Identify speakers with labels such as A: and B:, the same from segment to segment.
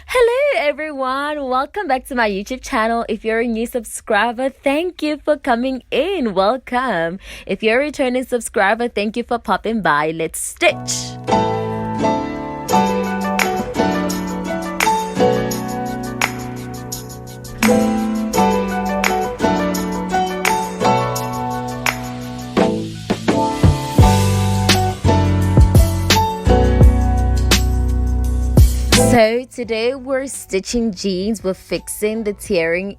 A: Hello everyone, welcome back to my YouTube channel. If you're a new subscriber, thank you for coming in. Welcome. If you're a returning subscriber, thank you for popping by. Let's stitch. So today we're stitching jeans. We're fixing the tearing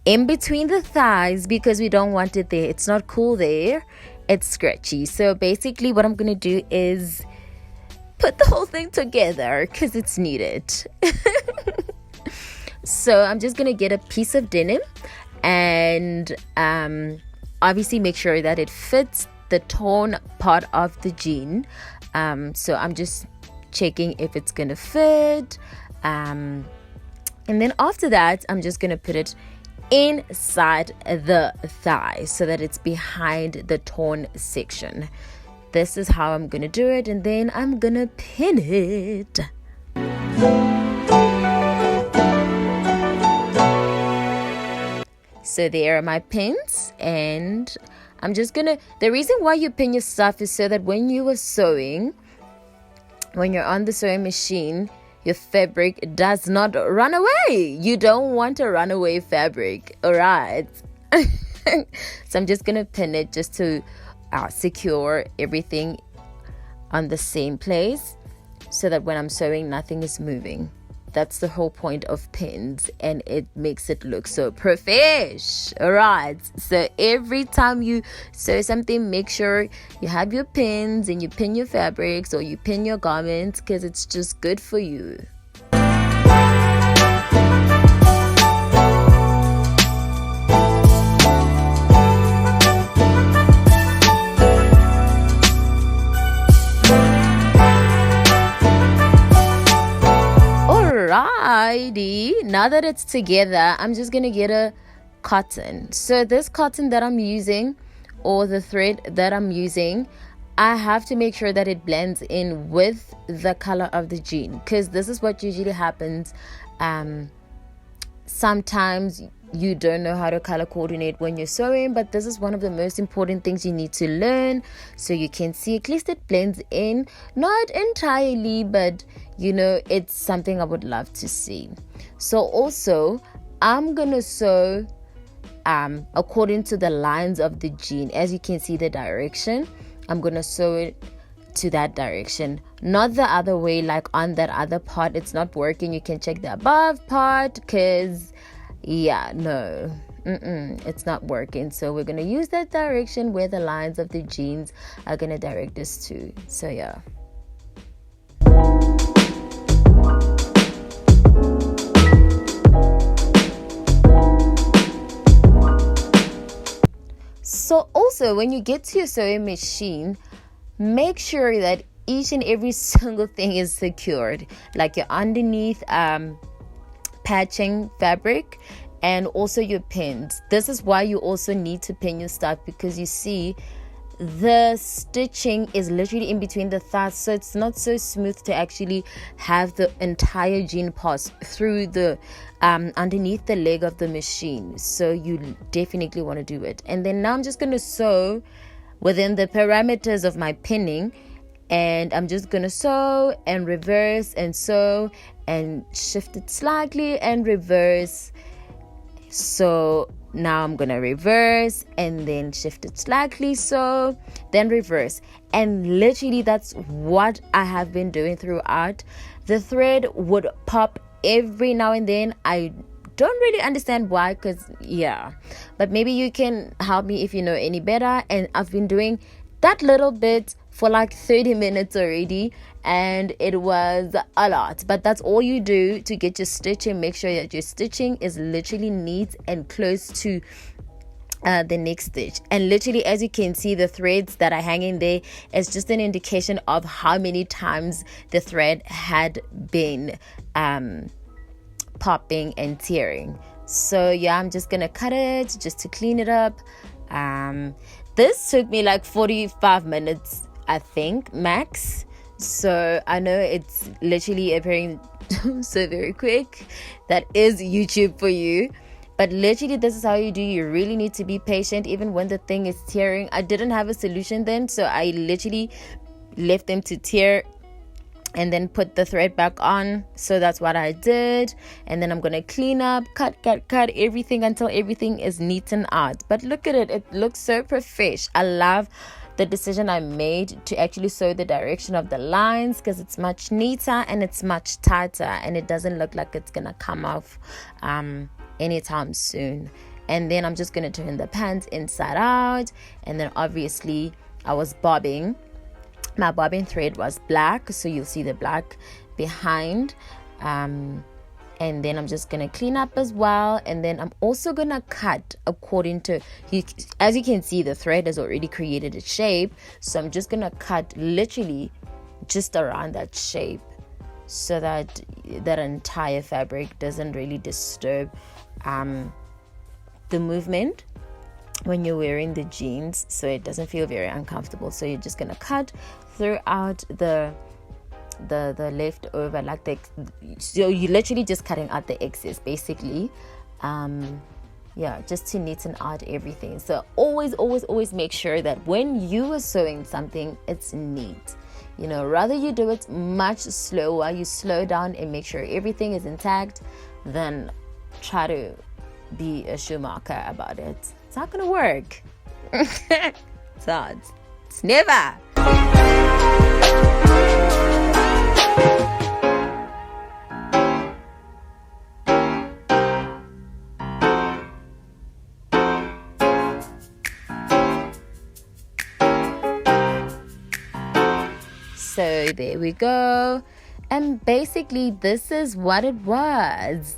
A: in between the thighs because we don't want it there. It's not cool there. It's scratchy. So basically what I'm going to do is put the whole thing together because it's needed. So I'm just going to get a piece of denim and obviously make sure that it fits the torn part of the jean. So I'm just checking if it's gonna fit, and then after that I'm just gonna put it inside the thigh so that it's behind the torn section. This is how I'm gonna do it, and then I'm gonna pin it. So there are my pins, and I'm just gonna, the reason why you pin your stuff is so that when you are sewing, when you're on the sewing machine, your fabric does not run away. You don't want a runaway fabric, all right? So I'm just going to pin it just to secure everything on the same place so that when I'm sewing, nothing is moving. That's the whole point of pins, and it makes it look so profesh. All right, so every time you sew something, make sure you have your pins and you pin your fabrics or you pin your garments because it's just good for you. Alrighty, now that it's together, I'm just gonna get a cotton. So this cotton that I'm using, or the thread that I'm using, I have to make sure that it blends in with the color of the jean, because this is what usually happens. Sometimes you don't know how to color coordinate when you're sewing, but this is one of the most important things you need to learn so you can see at least it blends in, not entirely, but you know, it's something I would love to see. So also I'm gonna sew according to the lines of the jean. As you can see, the direction, I'm gonna sew it to that direction, not the other way, like on that other part. It's not working. You can check the above part because it's not working. So we're gonna use that direction where the lines of the jeans are gonna direct us to. So yeah. So also when you get to your sewing machine, make sure that each and every single thing is secured, like your underneath patching fabric and also your pins. This is why you also need to pin your stuff, because you see the stitching is literally in between the thighs, so it's not so smooth to actually have the entire jean pass through the underneath the leg of the machine. So you definitely want to do it. And then now I'm just going to sew within the parameters of my pinning, and I'm just gonna sew and reverse and sew and shift it slightly and reverse. So now I'm gonna reverse and then shift it slightly, so then reverse, and literally that's what I have been doing throughout. The thread would pop every now and then. I don't really understand why, because but maybe you can help me if you know any better. And I've been doing that little bit for like 30 minutes already, and it was a lot. But that's all you do to get your stitching. Make sure that your stitching is literally neat and close to the next stitch. And literally, as you can see, the threads that are hanging there is just an indication of how many times the thread had been popping and tearing. So yeah, I'm just gonna cut it just to clean it up. This took me like 45 minutes, I think, max. So I know it's literally appearing so very quick. That is YouTube for you. But literally, this is how you do. You really need to be patient even when the thing is tearing. I didn't have a solution then, so I literally left them to tear and then put the thread back on. So that's what I did. And then I'm gonna clean up, cut everything until everything is neatened out. But look at it, it looks so profesh. I love the decision I made to actually sew the direction of the lines, because it's much neater and it's much tighter, and it doesn't look like it's gonna come off anytime soon. And then I'm just gonna turn the pants inside out. And then obviously I was bobbing. My bobbin thread was black, so you'll see the black behind. And then I'm just gonna clean up as well. And then I'm also gonna cut according to, as you can see, the thread has already created a shape, so I'm just gonna cut literally just around that shape, so that that entire fabric doesn't really disturb the movement when you're wearing the jeans, so it doesn't feel very uncomfortable. So you're just gonna cut throughout the leftover, like so you're literally just cutting out the excess basically, just to neaten out everything. So always make sure that when you are sewing something, it's neat. You know, rather you do it much slower, you slow down and make sure everything is intact, than try to be a Schumacher about it. It's not gonna work. It's never. So there we go. And basically this is what it was.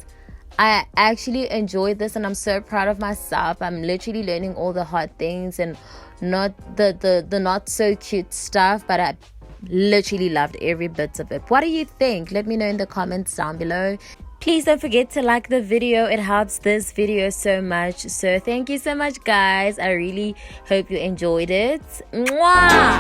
A: I actually enjoyed this and I'm so proud of myself. I'm literally learning all the hard things and not the not so cute stuff, but I literally loved every bit of it. What do you think? Let me know in the comments down below. Please don't forget to like the video. It helps this video so much. So thank you so much, guys. I really hope you enjoyed it. Mwah!